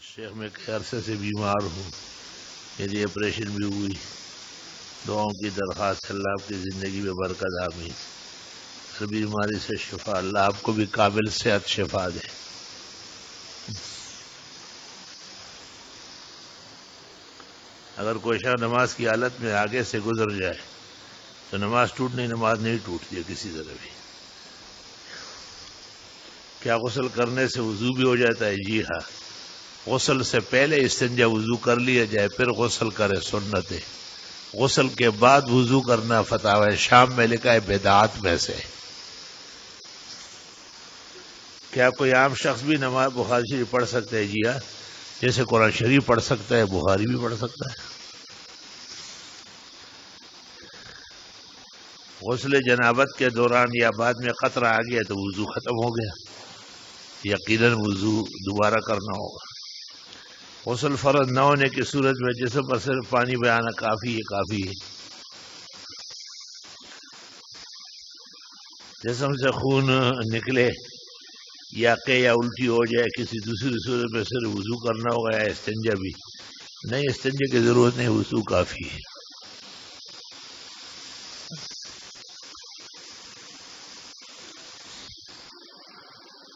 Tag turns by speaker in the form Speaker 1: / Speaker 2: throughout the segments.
Speaker 1: شیخ میں کئی عرصے سے بیمار ہوں، میری آپریشن بھی ہوئی. دعاؤں کی درخواست، اللہ آپ کی زندگی میں برکت آمین. ہر بیماری سے شفا، اللہ آپ کو بھی کامل صحت شفا دے. اگر کوئی شخص نماز کی حالت میں آگے سے گزر جائے تو نماز نماز نہیں ٹوٹتی ہے کسی طرح بھی. کیا غسل کرنے سے وضو بھی ہو جاتا ہے؟ جی ہاں، غسل سے پہلے استنجا وضو کر لیا جائے پھر غسل کرے، سنت ہے. غسل کے بعد وضو کرنا فتاوی شام میں لکھا ہے بدعات میں سے. کیا کوئی عام شخص بھی نماز بخاری شریف پڑھ سکتا ہے؟ جی ہاں، جیسے قرآن شریف پڑھ سکتا ہے بخاری بھی پڑھ سکتا ہے. غسل جنابت کے دوران یا بعد میں قطرہ آ گیا تو وضو ختم ہو گیا، یقیناً وضو دوبارہ کرنا ہوگا. غسل فرض نہ ہونے کی صورت میں جسم پر صرف پانی بہانا کافی ہے. جسم سے خون نکلے یا الٹی ہو جائے کسی دوسری صورت میں صرف وضو کرنا ہوگا یا استنجا بھی؟ نہیں، استنجا کی ضرورت نہیں، وضو کافی ہے.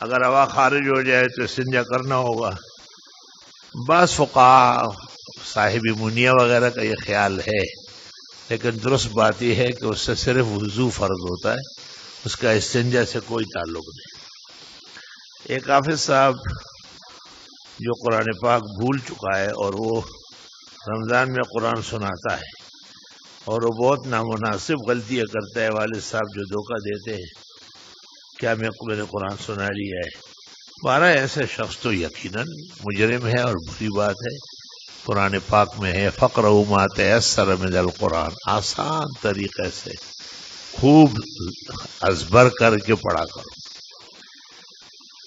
Speaker 1: اگر ہوا خارج ہو جائے تو استنجا کرنا ہوگا. بعض فقہا صاحب منیہ وغیرہ کا یہ خیال ہے، لیکن درست بات یہ ہے کہ اس سے صرف وضو فرض ہوتا ہے، اس کا استنجا سے کوئی تعلق نہیں. ایک حافظ صاحب جو قرآن پاک بھول چکا ہے اور وہ رمضان میں قرآن سناتا ہے اور وہ بہت نامناسب غلطیاں کرتا ہے. والد صاحب جو دھوکہ دیتے ہیں، کیا میں نے قرآن سنا لیا ہے؟ 12 ایسے شخص تو یقیناً مجرم ہے اور بری بات ہے. قرآن پاک میں ہے فَقْرَؤْا مَا تَيَسَّرَ مِنَ الْقُرْآنِ، آسان طریقے سے خوب ازبر کر کے پڑھا کرو.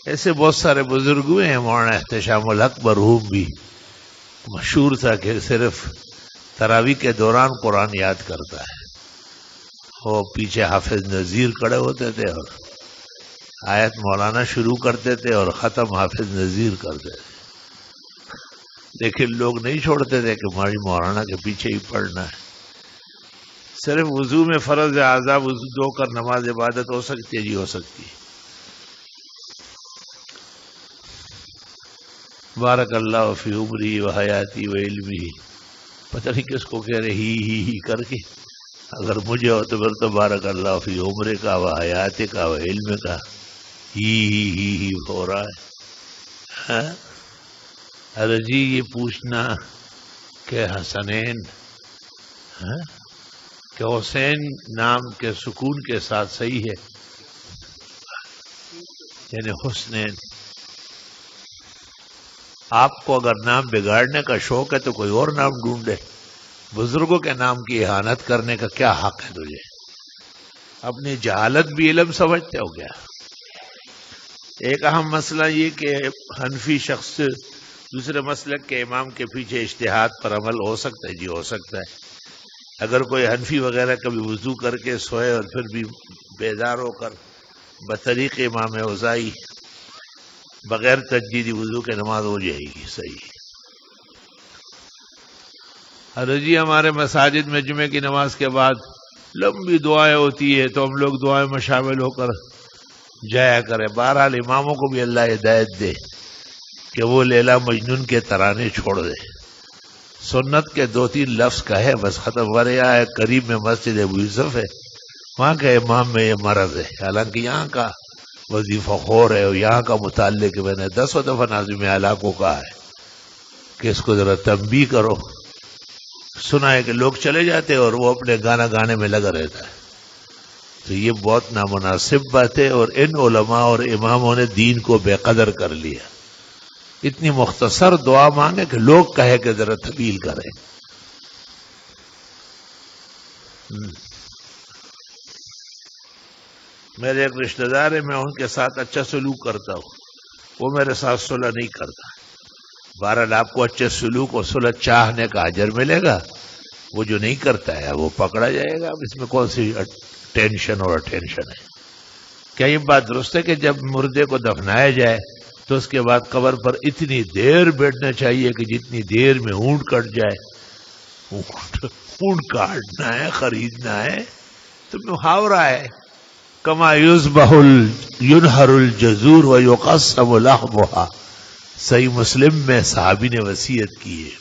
Speaker 1: ایسے بہت سارے بزرگ ہوئے ہیں. مولانا احتشام الحق مرحوم بھی مشہور تھا کہ صرف تراویح کے دوران قرآن یاد کرتا ہے. وہ پیچھے حافظ نذیر کھڑے ہوتے تھے اور آیت مولانا شروع کرتے تھے اور ختم حافظ نذیر کرتے تھے، لیکن لوگ نہیں چھوڑتے تھے کہ ہماری مولانا کے پیچھے ہی پڑھنا ہے. صرف وضو میں فرض اعضاء وضو دھو کر نماز عبادت ہو سکتی ہے؟ جی ہو سکتی ہے. بارک اللہ فی عمری و حیاتی و علمی، پتہ نہیں کس کو کہہ رہے ہی کر کے. اگر مجھے ہو تو پھر تو بارک اللہ فی عمر کا و حیات کا و علم کا ہی ہو رہا ہے. ارے جی یہ پوچھنا کہ حسنین کہ حسین نام کے سکون کے ساتھ صحیح ہے، یعنی حسنین. آپ کو اگر نام بگاڑنے کا شوق ہے تو کوئی اور نام ڈھونڈے. بزرگوں کے نام کی اہانت کرنے کا کیا حق ہے تجھے؟ اپنی جہالت بھی علم سمجھتے ہو گیا. ایک اہم مسئلہ یہ کہ حنفی شخص دوسرے مسلک کے امام کے پیچھے اجتہاد پر عمل ہو سکتا ہے؟ جی ہو سکتا ہے. اگر کوئی حنفی وغیرہ کبھی وضو کر کے سوئے اور پھر بھی بیدار ہو کر بطریق امام اوزاعی بغیر تجدیدی وضو کے نماز ہو جائے گی، صحیح. ارے جی ہمارے مساجد میں جمعے کی نماز کے بعد لمبی دعائیں ہوتی ہے تو ہم لوگ دعائیں میں شامل ہو کر جایا کریں. بہرحال اماموں کو بھی اللہ ہدایت دے کہ وہ لیلا مجنون کے ترانے چھوڑ دے. سنت کے 2-3 لفظ کہے بس ختم. وریا ہے قریب میں مسجد ابو یوسف ہے، وہاں کا امام میں یہ مرض ہے، حالانکہ یہاں کا وظیفہ خور ہے اور یہاں کا متعلق میں نے 10 دفعہ ناظم اعلیٰ کو کہا ہے کہ اس کو ذرا تنبیہ کرو. سنا ہے کہ لوگ چلے جاتے اور وہ اپنے گانا گانے میں لگا رہتا ہے. تو یہ بہت نامناسب بات ہے اور ان علماء اور اماموں نے دین کو بے قدر کر لیا. اتنی مختصر دعا مانگے کہ لوگ کہے کہ ذرا طویل کرے. میرے ایک رشتہ دار ہے، میں ان کے ساتھ اچھا سلوک کرتا ہوں، وہ میرے ساتھ صلح نہیں کرتا. بہرحال آپ کو اچھے سلوک اور صلح چاہنے کا اجر ملے گا. وہ جو نہیں کرتا ہے وہ پکڑا جائے گا. اب اس میں کون سی ٹینشن اور اٹینشن ہے؟ کیا یہ بات درست ہے کہ جب مردے کو دفنایا جائے تو اس کے بعد قبر پر اتنی دیر بیٹھنا چاہیے کہ جتنی دیر میں اونٹ کٹ جائے. اونٹ کاٹنا ہے، خریدنا ہے تو محاورہ ہے. کما ینہر الجزور ویقسم لحمھا. صحیح مسلم میں صحابی نے وصیت کی ہے.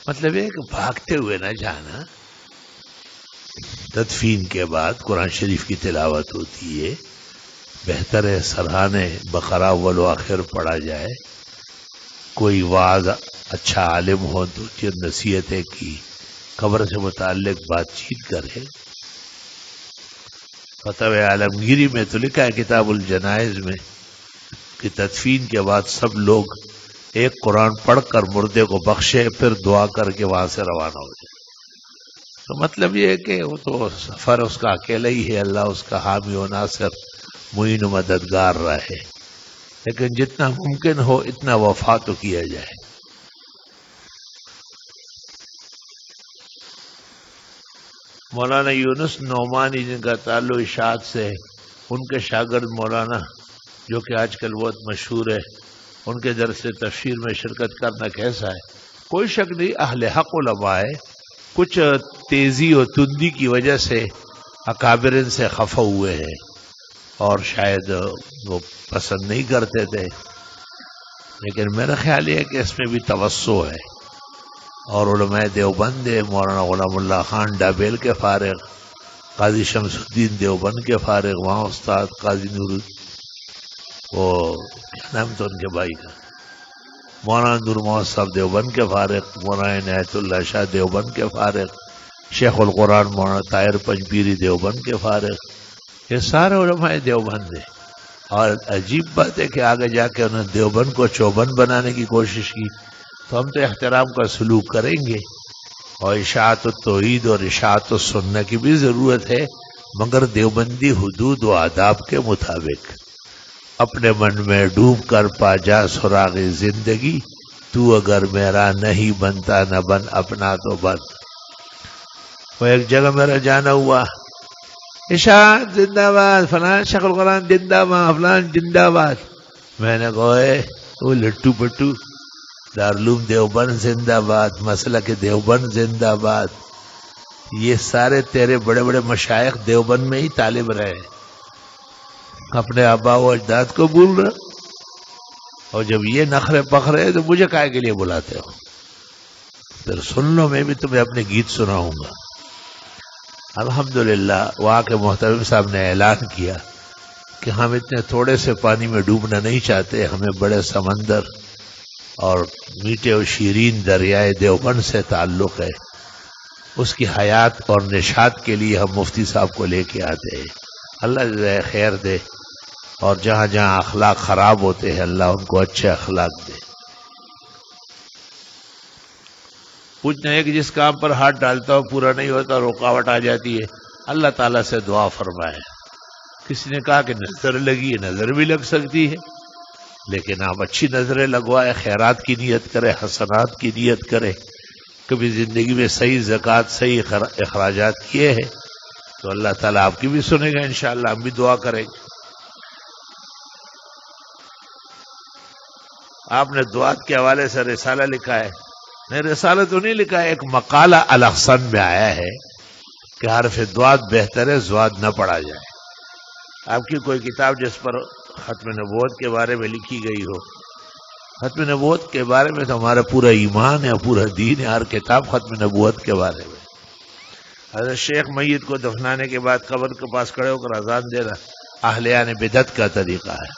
Speaker 1: مطلب ہے کہ بھاگتے ہوئے نہ جانا. تدفین کے بعد قرآن شریف کی تلاوت ہوتی ہے، بہتر ہے سرحانے بقرہ اول و آخر پڑھا جائے. کوئی وعظ اچھا عالم ہو تو چند نصیحتیں کی، قبر سے متعلق بات چیت کرے. فتح عالمگیری میں تو لکھا ہے کتاب الجنائز میں کہ تدفین کے بعد سب لوگ ایک قرآن پڑھ کر مردے کو بخشے، پھر دعا کر کے وہاں سے روانہ ہو جائے. تو مطلب یہ ہے کہ وہ تو سفر اس کا اکیلا ہی ہے، اللہ اس کا حامی و ناصر معین و مددگار رہے، لیکن جتنا ممکن ہو اتنا وفا تو کیا جائے. مولانا یونس نعمانی جن کا تعلق اشاعت سے ہے، ان کے شاگرد مولانا جو کہ آج کل بہت مشہور ہے، ان کے درس تفسیر میں شرکت کرنا کیسا ہے؟ کوئی شک نہیں اہل حق علماء ہے، کچھ تیزی و تندی کی وجہ سے اکابر ان سے خفا ہوئے ہیں اور شاید وہ پسند نہیں کرتے تھے، لیکن میرا خیال یہ ہے کہ اس میں بھی توسع ہے. اور علماء دیوبند مولانا غلام اللہ خان ڈابیل کے فارغ، قاضی شمس الدین دیوبند کے فارغ، وہاں استاد قاضی نور، وہ کیا نام تھا ان کے بھائی کا، مولانا نور محمد صاحب دیوبند کے فارغ، مولانا عنایت اللہ شاہ دیوبند کے فارغ، شیخ القرآن مولانا طاہر پنجپیری دیوبند کے فارغ. یہ سارے علماء دیوبند ہیں. اور عجیب بات ہے کہ آگے جا کے انہوں نے دیوبند کو چوبند بنانے کی کوشش کی. تو ہم تو احترام کا سلوک کریں گے، اور اشاعت التوحید اور اشاعت السنہ کی بھی ضرورت ہے، مگر دیوبندی حدود و آداب کے مطابق. اپنے من میں ڈوب کر پا جا سراغ زندگی، تو اگر میرا نہیں بنتا نہ بن اپنا تو بن. وہ ایک جگہ میرا جانا ہوا، اشاعت زندہ باد، فلان شیخ القرآن زندہ باد، فلان زندہ باد. میں نے کہا وہ لٹو پٹو، دارالعلوم دیوبند زندہ باد، مسلک دیوبند زندہ باد. یہ سارے تیرے بڑے بڑے مشائخ دیوبند میں ہی طالب رہے، اپنے آبا و اجداد کو بھول رہے، اور جب یہ نخرے پخرے تو مجھے کائے کے لیے بلاتے ہو؟ پھر سن لو، میں بھی تمہیں اپنے گیت سناؤں گا. الحمدللہ وہاں کے محترم صاحب نے اعلان کیا کہ ہم اتنے تھوڑے سے پانی میں ڈوبنا نہیں چاہتے، ہمیں بڑے سمندر اور میٹھے و شیرین دریائے دیوبند سے تعلق ہے. اس کی حیات اور نشاط کے لیے ہم مفتی صاحب کو لے کے آتے ہیں. اللہ جزائے خیر دے، اور جہاں جہاں اخلاق خراب ہوتے ہیں اللہ ان کو اچھے اخلاق دے. پوچھنا ہے کہ جس کام پر ہاتھ ڈالتا ہو پورا نہیں ہوتا، رکاوٹ آ جاتی ہے، اللہ تعالیٰ سے دعا فرمائے. کسی نے کہا کہ نظر لگی ہے، نظر بھی لگ سکتی ہے، لیکن آپ اچھی نظریں لگوائے، خیرات کی نیت کرے، حسنات کی نیت کرے. کبھی زندگی میں صحیح زکوٰۃ، صحیح اخراجات کیے ہیں تو اللہ تعالیٰ آپ کی بھی سنے گا انشاءاللہ. ہم بھی دعا کریں گے. آپ نے دعات کے حوالے سے رسالہ لکھا ہے. نہیں، رسالہ تو نہیں لکھا ہے، ایک مقالہ الاحسن میں آیا ہے کہ حرف دعات بہتر ہے زواد نہ پڑھا جائے. آپ کی کوئی کتاب جس پر ختم نبوت کے بارے میں لکھی گئی ہو؟ ختم نبوت کے بارے میں تو ہمارا پورا ایمان ہے، پورا دین ہے. ہر کتاب ختم نبوت کے بارے میں. حضرت شیخ میت کو دفنانے کے بعد قبر کے پاس کھڑے ہو کر اذان دینا اہلیان بدعت کا طریقہ ہے.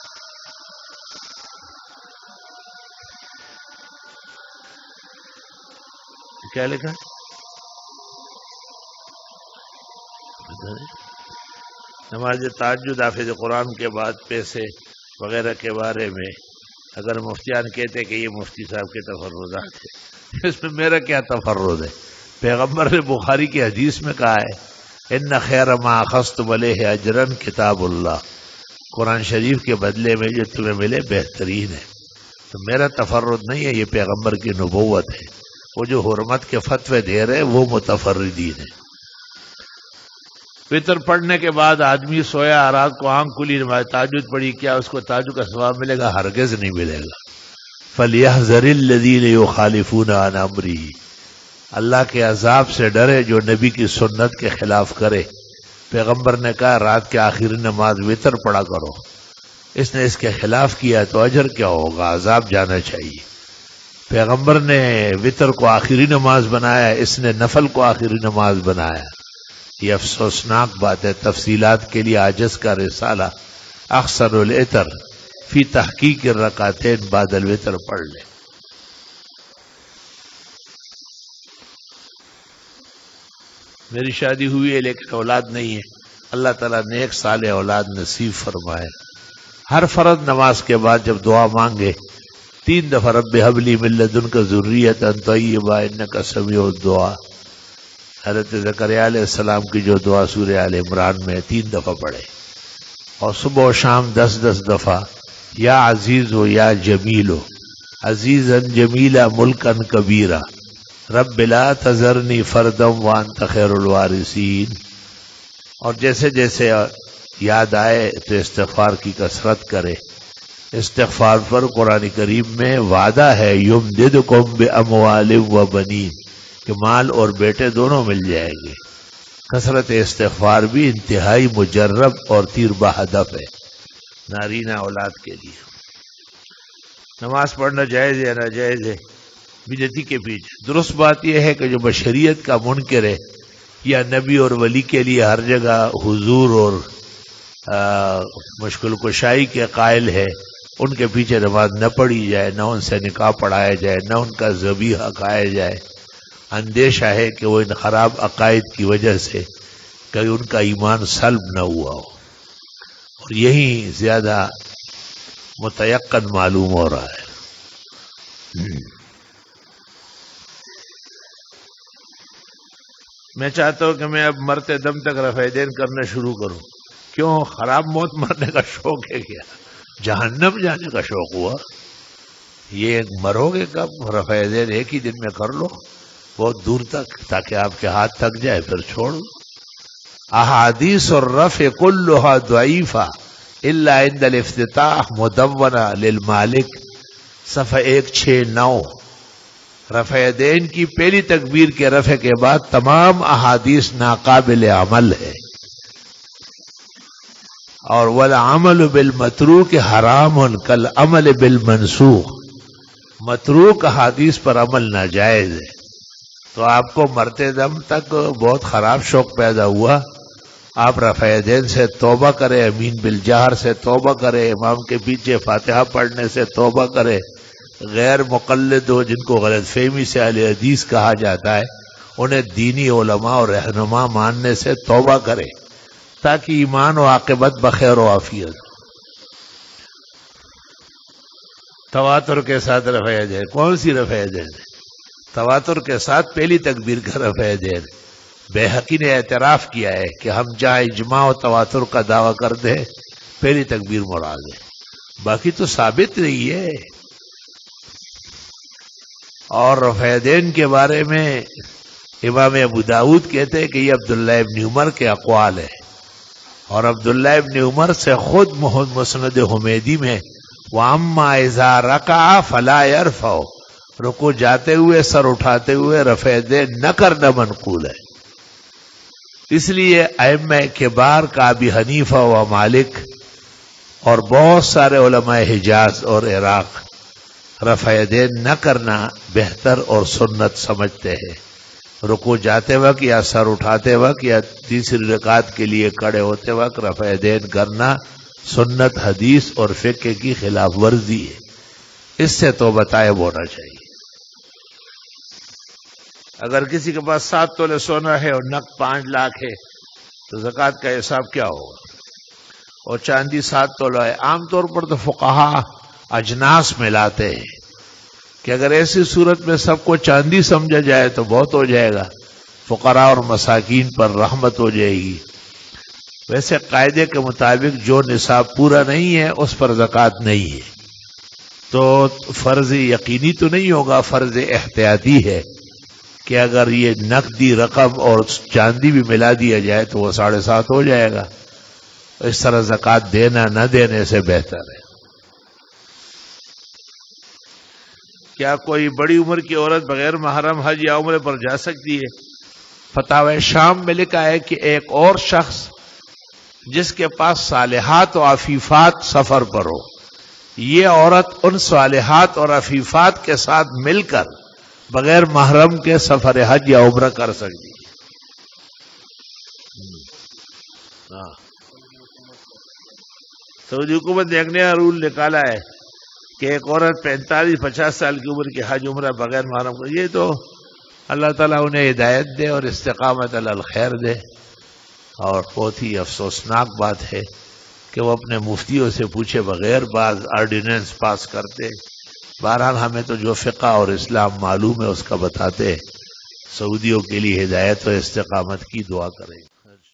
Speaker 1: کیا لکھا؟ نماز تہجد، حافظ قرآن کے بعد پیسے وغیرہ کے بارے میں اگر مفتیان کہتے کہ یہ مفتی صاحب کے تفرضات ہیں، اس میں میرا کیا تفرض ہے؟ پیغمبر نے بخاری کی حدیث میں کہا ہے ان خیر ما اخذتم علیہ اجرا کتاب اللہ، قرآن شریف کے بدلے میں جو تمہیں ملے بہترین ہے. تو میرا تفرد نہیں ہے، یہ پیغمبر کی نبوت ہے. وہ جو حرمت کے فتوے دے رہے وہ متفردین ہیں. وطر پڑھنے کے بعد آدمی سویا، رات کو آنکھ کھلی، نماز تہجد پڑھی، کیا اس کو تہجد کا ثواب ملے گا؟ ہرگز نہیں ملے گا۔ فَلْيَحْذَرِ الَّذِينَ يُخَالِفُونَ عَنْ أَمْرِهِ، اللہ کے عذاب سے ڈرے جو نبی کی سنت کے خلاف کرے۔ پیغمبر نے کہا رات کے آخری نماز وطر پڑھا کرو، اس نے اس کے خلاف کیا تو اجر کیا ہوگا؟ عذاب جانا چاہیے۔ پیغمبر نے وطر کو آخری نماز بنایا، اس نے نفل کو آخری نماز بنایا۔ یہ افسوسناک بات ہے۔ تفصیلات کے لیے عاجز کا رسالہ اختصار العطر فی تحقیق الرکعتین بعد الوطر پڑھ لیں۔ میری شادی ہوئی ہے لیکن اولاد نہیں ہے، اللہ تعالیٰ نیک صالح اولاد نصیب فرمائے۔ ہر فرض نماز کے بعد جب دعا مانگے 3 دفعہ رب ہب لی من لدنک ذریۃ طیبہ انک سمیع الدعاء، حضرت زکریا علیہ السلام کی جو دعا سورہ آل عمران میں 3 دفعہ پڑھے، اور صبح و شام 10 دفعہ یا عزیز ہو یا جمیل ہو، عزیزاً جمیلا ملکاً کبیرا، رب لا تذرنی فردا وانت خیر الوارثین۔ اور جیسے جیسے یاد آئے تو استغفار کی کثرت کرے۔ استغفار پر قرآن کریم میں وعدہ ہے یمددکم باموال و بنین، کہ مال اور بیٹے دونوں مل جائیں گے۔ کثرت استغفار بھی انتہائی مجرب اور تیر بہدف ہے نارینہ اولاد کے لیے۔ نماز پڑھنا جائز ہے ناجائز ہے؟ بدعتی کے پیچھے درست بات یہ ہے کہ جو بشریت کا منکر ہے یا نبی اور ولی کے لیے ہر جگہ حضور اور مشکل کشائی کے قائل ہے، ان کے پیچھے نماز نہ پڑھی جائے، نہ ان سے نکاح پڑھایا جائے، نہ ان کا ذبیحہ کھایا جائے۔ اندیشہ ہے کہ وہ ان خراب عقائد کی وجہ سے کہیں ان کا ایمان سلب نہ ہوا ہو، اور یہی زیادہ متیقن معلوم ہو رہا ہے۔ میں چاہتا ہوں کہ میں اب مرتے دم تک رفع دین کرنا شروع کروں۔ کیوں؟ خراب موت مرنے کا شوق ہے کیا؟ جہنم جانے کا شوق ہوا؟ یہ مرو گے کب؟ رفع دین ایک ہی دن میں کر لو، بہت دور تک، تاکہ آپ کے ہاتھ تھک جائے پھر چھوڑ دو۔ احادیث الرفع کلھا ضعیفہ الا عند الافتتاح مدونہ للمالک، صفحہ 169۔ رفع دین کی پہلی تکبیر کے رفع کے بعد تمام احادیث ناقابل عمل ہے، اور والعمل بالمتروک حرام کالعمل بالمنسوخ، متروک احادیث پر عمل ناجائز ہے۔ تو آپ کو مرتے دم تک بہت خراب شوق پیدا ہوا، آپ رفع دین سے توبہ کرے، امین بالجہر سے توبہ کرے، امام کے پیچھے فاتحہ پڑھنے سے توبہ کرے، غیر مقلد ہو جن کو غلط فہمی سے اہل حدیث کہا جاتا ہے انہیں دینی علماء اور رہنما ماننے سے توبہ کرے، تاکہ ایمان و عاقبت بخیر و عافیت۔ تواتر کے ساتھ رفع دین، کون سی رفع دین؟ تواتر کے ساتھ پہلی تکبیر کا رفع دین۔ بیہقی نے اعتراف کیا ہے کہ ہم جہاں اجماع و تواتر کا دعویٰ کرتے ہیں پہلی تکبیر مراد ہے، باقی تو ثابت نہیں ہے۔ اور رفع دین کے بارے میں امام ابو داؤد کہتے ہیں کہ یہ عبداللہ ابن عمر کے اقوال ہے، اور عبداللہ ابن عمر سے خود مسند حمیدی میں وَأَمَّا إِذَا رَكَعَ فَلَا يَرْفَعُ، رکوع جاتے ہوئے سر اٹھاتے ہوئے رفع دین نہ کرنا منقول ہے۔ اس لیے ائمہ کبار کا ابی حنیفہ و مالک اور بہت سارے علماء حجاز اور عراق رفع دین نہ کرنا بہتر اور سنت سمجھتے ہیں۔ رکوع جاتے وقت یا سر اٹھاتے وقت یا تیسری رکعت کے لیے کھڑے ہوتے وقت رفع دین کرنا سنت، حدیث اور فقہ کی خلاف ورزی ہے، اس سے توبہ طائب ہونا چاہیے۔ اگر کسی کے پاس 7 تولے سونا ہے اور نقد 5 لاکھ ہے تو زکوٰۃ کا حساب کیا ہوگا؟ اور چاندی 7 تولہ ہے۔ عام طور پر تو فقہا اجناس ملاتے ہیں کہ اگر ایسی صورت میں سب کو چاندی سمجھا جائے تو بہت ہو جائے گا، فقراء اور مساکین پر رحمت ہو جائے گی۔ ویسے قاعدے کے مطابق جو نصاب پورا نہیں ہے اس پر زکوٰۃ نہیں ہے، تو فرض یقینی تو نہیں ہوگا، فرض احتیاطی ہے کہ اگر یہ نقدی رقم اور چاندی بھی ملا دیا جائے تو وہ 7.5 ہو جائے گا. اس طرح زکوٰۃ دینا نہ دینے سے بہتر ہے. کیا کوئی بڑی عمر کی عورت بغیر محرم حج یا عمرے پر جا سکتی ہے؟ فتاوی شام میں لکھا ہے کہ ایک اور شخص جس کے پاس صالحات و عفیفات سفر پر ہو، یہ عورت ان صالحات اور عفیفات کے ساتھ مل کر بغیر محرم کے سفر حج یا عمرہ کر سکتی ہے. سعودی حکومت نے ایک نیا رول نکالا ہے کہ ایک عورت 45-50 سال کی عمر کے حج عمرہ بغیر محرم کو. یہ تو اللہ تعالیٰ انہیں ہدایت دے اور استقامت علی الخیر دے. اور بہت ہی افسوسناک بات ہے کہ وہ اپنے مفتیوں سے پوچھے بغیر بعض آرڈیننس پاس کرتے. بہرحال ہمیں تو جو فقہ اور اسلام معلوم ہے اس کا بتاتے. سعودیوں کے لیے ہدایت و استقامت کی دعا کریں.